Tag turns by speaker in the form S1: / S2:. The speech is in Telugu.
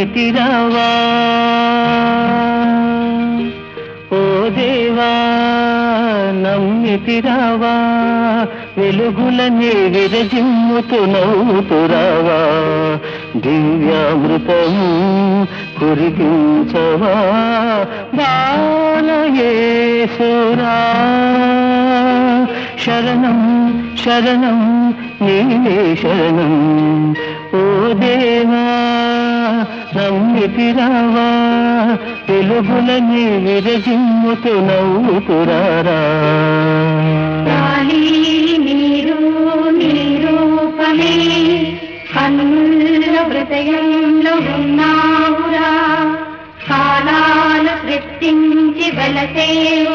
S1: నమ్మితిరావా ఓ దేవా నమ్మితిరావా వెలుగులనే విరజిమ్ముతు నవ్వుతురావా దివ్యామృతము కురిపించవా బాలయేశ్వరా శరణం శరణం నీవే శరణం ఓ దేవా నమ్మితిరావా వెలుగులని విరజిమ్ముతు నవ్వుతురారా
S2: నీరు నిరూపమే కన్నుల హృదయంలో ఉన్నావురా కాలాలు సృష్టించి వెలసేవు